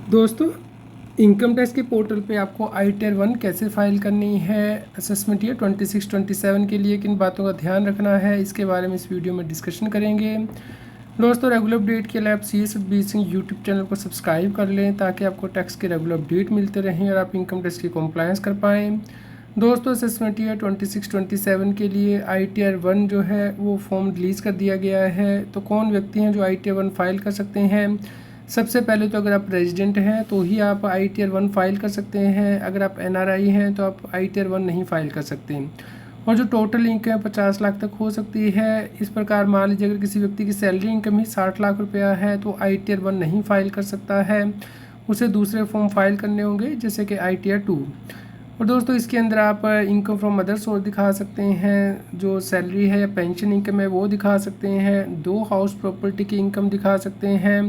दोस्तों, income tax के portal पे आपको आई टियर 1 कैसे फ़ाइल करनी है, असेसमेंट ईयर 26-27 के लिए किन बातों का ध्यान रखना है, इसके बारे में इस वीडियो में डिस्कशन करेंगे। दोस्तों, रेगुलर अपडेट के लिए आप C S B Singh YouTube channel को सब्सक्राइब कर लें ताकि आपको टैक्स के रेगुलर अपडेट मिलते रहें और आप इनकम टैक्स की कॉम्प्लायंस कर पाएँ। दोस्तों, असेसमेंट ईयर 26-27 के लिए आई टियर 1 जो है वो फॉर्म रिलीज़ कर दिया गया है। तो कौन व्यक्ति हैं जो आई टियर 1 फाइल कर सकते हैं? सबसे पहले तो अगर आप रेजिडेंट हैं तो ही आप आई टियर 1 फाइल कर सकते हैं। अगर आप एनआरआई हैं तो आप आई टियर 1 नहीं फाइल कर सकते। और जो टोटल इनकम है 50 लाख तक हो सकती है। इस प्रकार मान लीजिए अगर किसी व्यक्ति की सैलरी इनकम ही 60 लाख रुपया है तो आई टियर 1 नहीं फाइल कर सकता है, उसे दूसरे फॉर्म फाइल करने होंगे जैसे कि आई टियर 2। और दोस्तों, इसके अंदर आप इनकम फ्रॉम अदर सोर्स दिखा सकते हैं, जो सैलरी है या पेंशन इनकम है वो दिखा सकते हैं, 2 हाउस प्रॉपर्टी की इनकम दिखा सकते हैं,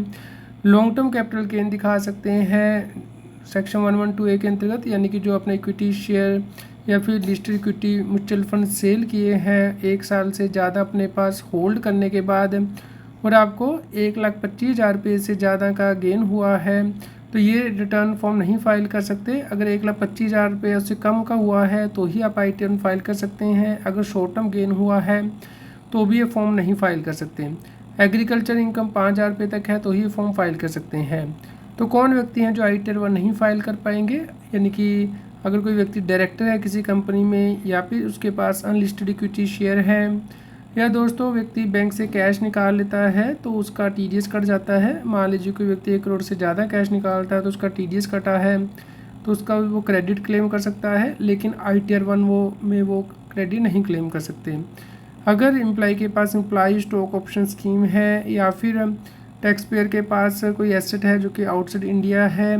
लॉन्ग टर्म कैपिटल गेन दिखा सकते हैं सेक्शन 112A के अंतर्गत, यानी कि जो अपने इक्विटी शेयर या फिर listed equity mutual fund sale किए हैं 1 साल से ज़्यादा अपने पास होल्ड करने के बाद और आपको 1,25,000 रुपये से ज़्यादा का गेन हुआ है तो ये रिटर्न फॉर्म नहीं फाइल कर सकते। अगर 1,25,000 रुपये उससे कम का हुआ है तो ही आप आई टियर फाइल कर सकते हैं। अगर शॉर्ट टर्म गेन हुआ है तो भी ये फॉर्म नहीं फाइल कर सकते। एग्रीकल्चर इनकम 5,000 रुपये तक है तो ही फॉर्म फाइल कर सकते हैं। तो कौन व्यक्ति हैं जो आई टियर 1 नहीं फाइल कर पाएंगे? यानी कि अगर कोई व्यक्ति डायरेक्टर है किसी कंपनी में या फिर उसके पास अनलिस्टेड इक्विटी शेयर है, या दोस्तों व्यक्ति बैंक से कैश निकाल लेता है तो उसका टीडीएस कट जाता है। मान लीजिए कोई व्यक्ति 1 करोड़ से ज़्यादा कैश निकालता है तो उसका टीडीएस कटा है तो उसका वो क्रेडिट क्लेम कर सकता है, लेकिन आई टियर 1 वो क्रेडिट नहीं क्लेम कर सकते। अगर एम्प्लॉय के पास एम्प्लॉय स्टॉक ऑप्शन स्कीम है या फिर टैक्स पेयर के पास कोई एसेट है जो कि आउटसाइड इंडिया है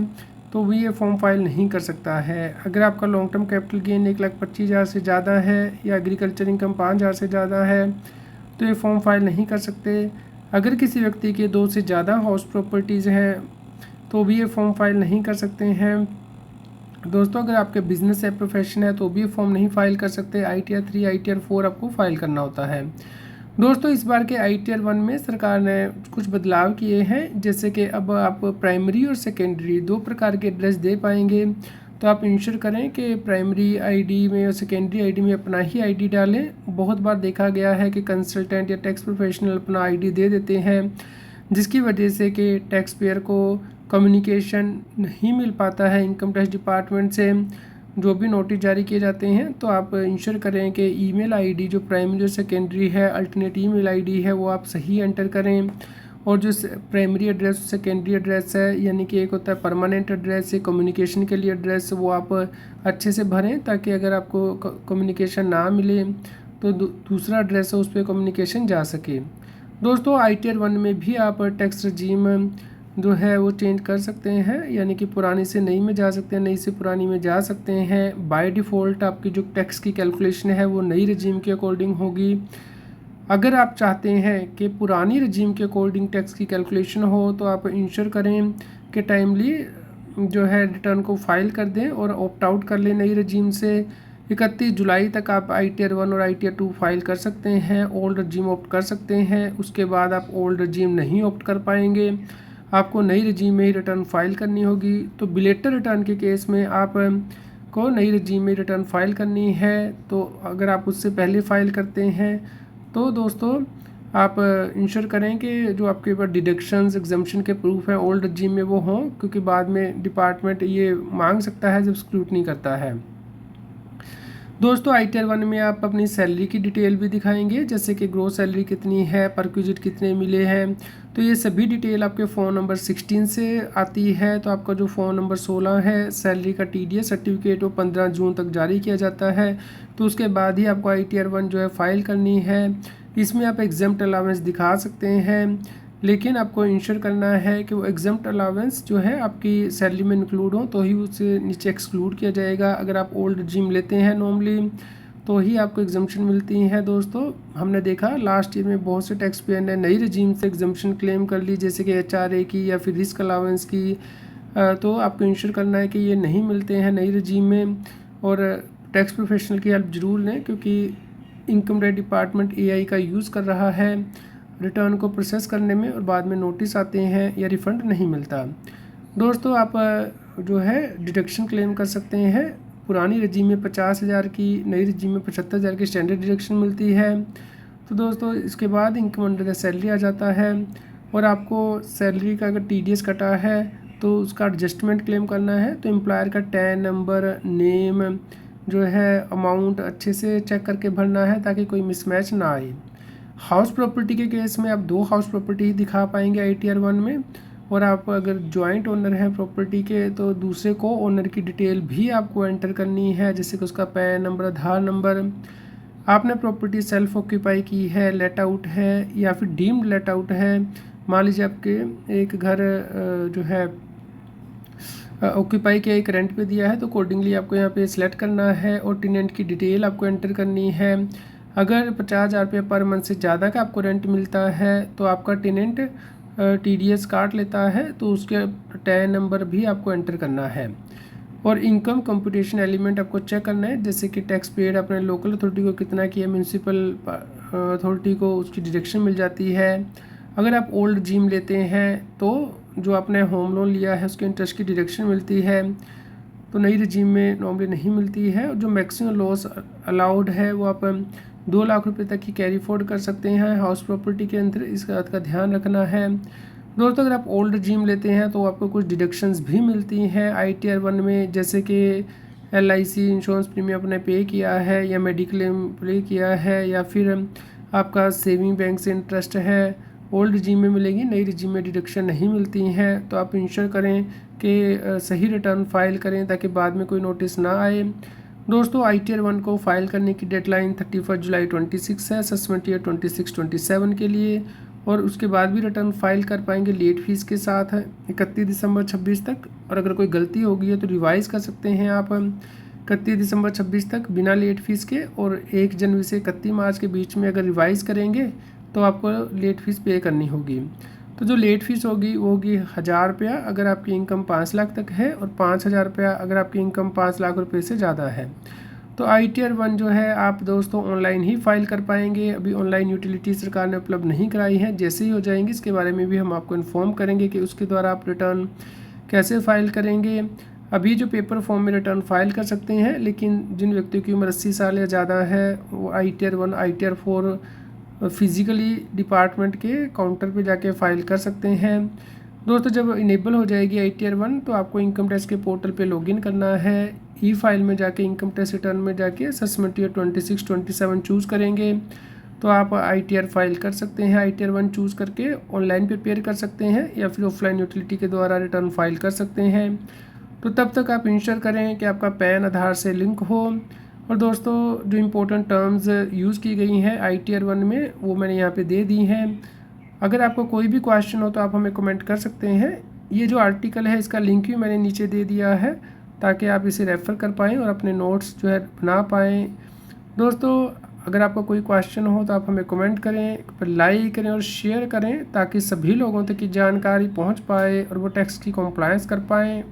तो भी ये फॉर्म फाइल नहीं कर सकता है। अगर आपका लॉन्ग टर्म कैपिटल गेन 1,25,000 से ज़्यादा है या एग्रीकल्चर इनकम 5,000 से ज़्यादा है तो ये फॉर्म फाइल नहीं कर सकते। अगर किसी व्यक्ति के 2 से ज़्यादा हाउस प्रॉपर्टीज़ हैं तो भी ये फॉर्म फाइल नहीं कर सकते हैं। दोस्तों, अगर आपके बिजनेस या प्रोफेशन है तो भी फॉर्म नहीं फाइल कर सकते। आई टियर 3 आई टियर 4 आपको फाइल करना होता है। दोस्तों, इस बार के आई टियर 1 में सरकार ने कुछ बदलाव किए हैं, जैसे कि अब आप प्राइमरी और सेकेंडरी 2 प्रकार के एड्रेस दे पाएंगे। तो आप इंश्योर करें कि प्राइमरी आईडी में और सेकेंडरी आईडी में अपना ही आईडी डालें। बहुत बार देखा गया है कि कंसल्टेंट या टैक्स प्रोफेशनल अपना आईडी दे देते हैं, जिसकी वजह से कि टैक्स पेयर को कम्युनिकेशन नहीं मिल पाता है इनकम टैक्स डिपार्टमेंट से। जो भी नोटिस जारी किए जाते हैं तो आप इंश्योर करें कि ईमेल आईडी जो प्राइमरी और सेकेंडरी है, अल्टरनेट ईमेल आईडी है, वो आप सही एंटर करें। और जो प्राइमरी एड्रेस सेकेंडरी एड्रेस है, यानी कि एक होता है परमानेंट एड्रेस, एक कम्युनिकेशन के लिए एड्रेस, वो आप अच्छे से भरें ताकि अगर आपको कम्युनिकेशन ना मिले तो दूसरा एड्रेस है उस पर कम्युनिकेशन जा सके। दोस्तों, आई टियर 1 में भी आप टैक्स रजीम जो है वो चेंज कर सकते हैं, यानी कि पुरानी से नई में जा सकते हैं, नई से पुरानी में जा सकते हैं। बाय डिफ़ॉल्ट आपकी जो टैक्स की कैलकुलेशन है वो नई रजीम के अकॉर्डिंग होगी। अगर आप चाहते हैं कि पुरानी रजीम के अकॉर्डिंग टैक्स की कैलकुलेशन हो तो आप इंश्योर करें कि टाइमली जो है रिटर्न को फाइल कर दें और ऑप्ट आउट कर लें नई रजीम से। 31 जुलाई तक आप आई टियर 1 और आई टियर 2 फाइल कर सकते हैं, ओल्ड रजीम ऑप्ट कर सकते हैं। उसके बाद आप ओल्ड रजीम नहीं ऑप्ट कर पाएंगे, आपको नई रजीम में ही रिटर्न फाइल करनी होगी। तो बिलेटर रिटर्न के केस में आप को नई रजीम में रिटर्न फाइल करनी है। तो अगर आप उससे पहले फाइल करते हैं तो दोस्तों आप इंश्योर करें कि जो आपके पास डिडक्शंस एग्जम्पशन के प्रूफ हैं ओल्ड रजीम में वो हों, क्योंकि बाद में डिपार्टमेंट ये मांग सकता है जब स्क्रूटनी करता है। दोस्तों, आई टियर 1 में आप अपनी सैलरी की डिटेल भी दिखाएंगे, जैसे कि ग्रोस सैलरी कितनी है, परक्विजिट कितने मिले हैं। तो ये सभी डिटेल आपके फ़ोन नंबर 16 से आती है। तो आपका जो फ़ोन नंबर 16 है, सैलरी का टीडीएस सर्टिफिकेट वो 15 जून तक जारी किया जाता है। तो उसके बाद ही आपको आई टियर 1 जो है फाइल करनी है। इसमें आप एग्जम्प्ट अलाउंस दिखा सकते हैं, लेकिन आपको इंश्योर करना है कि वो एग्जम्प्ट अलाउंस जो है आपकी सैलरी में इंक्लूड हो तो ही उसे नीचे एक्सक्लूड किया जाएगा। अगर आप ओल्ड रजीम लेते हैं नॉर्मली तो ही आपको एग्जम्पशन मिलती है। दोस्तों, हमने देखा लास्ट ईयर में बहुत से टैक्स पेयर ने नई रजीम से एग्जम्पशन क्लेम कर ली, जैसे कि एचआरए की या फिर रिस्क अलाउंस की। तो आपको इंश्योर करना है कि ये नहीं मिलते हैं नई रजीम में। और टैक्स प्रोफेशनल की हेल्प ज़रूर लें, क्योंकि इनकम टैक्स डिपार्टमेंट एआई का यूज़ कर रहा है रिटर्न को प्रोसेस करने में और बाद में नोटिस आते हैं या रिफ़ंड नहीं मिलता। दोस्तों आप जो है डिडक्शन क्लेम कर सकते हैं। पुरानी रजीम में 50,000 की, नई रजीम में 75,000 की स्टैंडर्ड डिडक्शन मिलती है। तो दोस्तों इसके बाद इनकम अंडर द सैलरी आ जाता है और आपको सैलरी का अगर TDS कटा है तो उसका एडजस्टमेंट क्लेम करना है। तो एम्प्लॉयर का टैन नंबर, नेम जो है, अमाउंट अच्छे से चेक करके भरना है ताकि कोई मिसमैच ना आए। हाउस प्रॉपर्टी के केस में आप 2 हाउस प्रॉपर्टी ही दिखा पाएंगे ITR 1 में, और आप अगर जॉइंट ओनर हैं प्रॉपर्टी के तो दूसरे को ओनर की डिटेल भी आपको एंटर करनी है, जैसे कि उसका पैन नंबर, आधार नंबर। आपने प्रॉपर्टी सेल्फ ऑक्यूपाई की है, लेट आउट है या फिर डीम्ड लेट आउट है। मान लीजिए आपके एक घर जो है ऑक्यूपाई के एक रेंट पे दिया है, तो अकॉर्डिंगली आपको यहाँ पे सिलेक्ट करना है और टेनेंट की डिटेल आपको एंटर करनी है। अगर 50,000 रुपये पर मंथ से ज़्यादा का आपको रेंट मिलता है तो आपका टेनेंट TDS काट लेता है, तो उसके टैन नंबर भी आपको एंटर करना है। और इनकम कंप्यूटेशन एलिमेंट आपको चेक करना है, जैसे कि टैक्स पेड अपने लोकल अथॉरिटी को कितना किया, म्यूनसिपल अथॉरिटी को उसकी डिडक्शन मिल जाती है। अगर आप ओल्ड जिम लेते हैं तो जो आपने होम लोन लिया है उसके इंटरेस्ट की डिडक्शन मिलती है, तो नई रजीम में नॉर्मली नहीं मिलती है। और जो मैक्सिमम लॉस अलाउड है वो आप 2 लाख रुपए तक की कैरी फॉर्ड कर सकते हैं हाउस प्रॉपर्टी के अंदर, इस बात का ध्यान रखना है। दोस्तों अगर आप ओल्ड जिम लेते हैं तो आपको कुछ डिडक्शंस भी मिलती हैं ITR 1 में, जैसे कि LIC इंश्योरेंस प्रीमियम आपने पे किया है या मेडिक्लेम पे किया है या फिर आपका सेविंग बैंक से इंटरेस्ट है, ओल्ड जिम में मिलेगी, नई जिम में डिडक्शन नहीं मिलती हैं। तो आप इंश्योर करें कि सही रिटर्न फाइल करें ताकि बाद में कोई नोटिस ना आए। दोस्तों ITR 1 को फाइल करने की डेडलाइन 31 जुलाई 26 है असेसमेंट ईयर 26-27 के लिए, और उसके बाद भी रिटर्न फाइल कर पाएंगे लेट फीस के साथ 31 दिसंबर 26 तक। और अगर कोई गलती होगी है तो रिवाइज़ कर सकते हैं आप 31 दिसंबर 26 तक बिना लेट फीस के, और 1 जनवरी से 31 मार्च के बीच में अगर रिवाइज़ करेंगे तो आपको लेट फीस पे करनी होगी। तो जो लेट फीस होगी वो होगी 1,000 रुपया अगर आपकी इनकम 5 लाख तक है, और 5,000 रुपया अगर आपकी इनकम 5 लाख रुपये से ज़्यादा है। तो ITR 1 जो है आप दोस्तों ऑनलाइन ही फाइल कर पाएंगे। अभी ऑनलाइन यूटिलिटी सरकार ने उपलब्ध नहीं कराई है, जैसे ही हो जाएंगी इसके बारे में भी हम आपको इन्फॉर्म करेंगे कि उसके द्वारा आप रिटर्न कैसे फाइल करेंगे। अभी जो पेपर फॉर्म में रिटर्न फाइल कर सकते हैं, लेकिन जिन व्यक्तियों की उम्र 80 साल या ज़्यादा है वो ITR 1 ITR 4 फिज़िकली डिपार्टमेंट के काउंटर पे जाके फ़ाइल कर सकते हैं। दोस्तों जब इनेबल हो जाएगी ITR 1 तो आपको इनकम टैक्स के पोर्टल पे लॉगिन करना है। फाइल में जाके इनकम टैक्स रिटर्न में जाके असेसमेंट ईयर 26-27 चूज़ करेंगे तो आप ITR फाइल कर सकते हैं। ITR 1 चूज़ करके ऑनलाइन प्रिपेयर कर सकते हैं या फिर ऑफलाइन यूटिलिटी के द्वारा रिटर्न फाइल कर सकते हैं। तो तब तक आप इंश्योर करें कि आपका पैन आधार से लिंक हो। और दोस्तों जो इम्पोर्टेंट टर्म्स यूज़ की गई हैं ITR 1 में वो मैंने यहाँ पे दे दी हैं। अगर आपको कोई भी क्वेश्चन हो तो आप हमें कमेंट कर सकते हैं। ये जो आर्टिकल है इसका लिंक भी मैंने नीचे दे दिया है ताकि आप इसे रेफ़र कर पाएँ और अपने नोट्स जो है बना पाएँ। दोस्तों अगर आपका कोई क्वेश्चन हो तो आप हमें कमेंट करें, पर लाइक करें और शेयर करें ताकि सभी लोगों तक की जानकारी पहुंच पाए और वो टैक्स की कंप्लायंस कर पाएँ।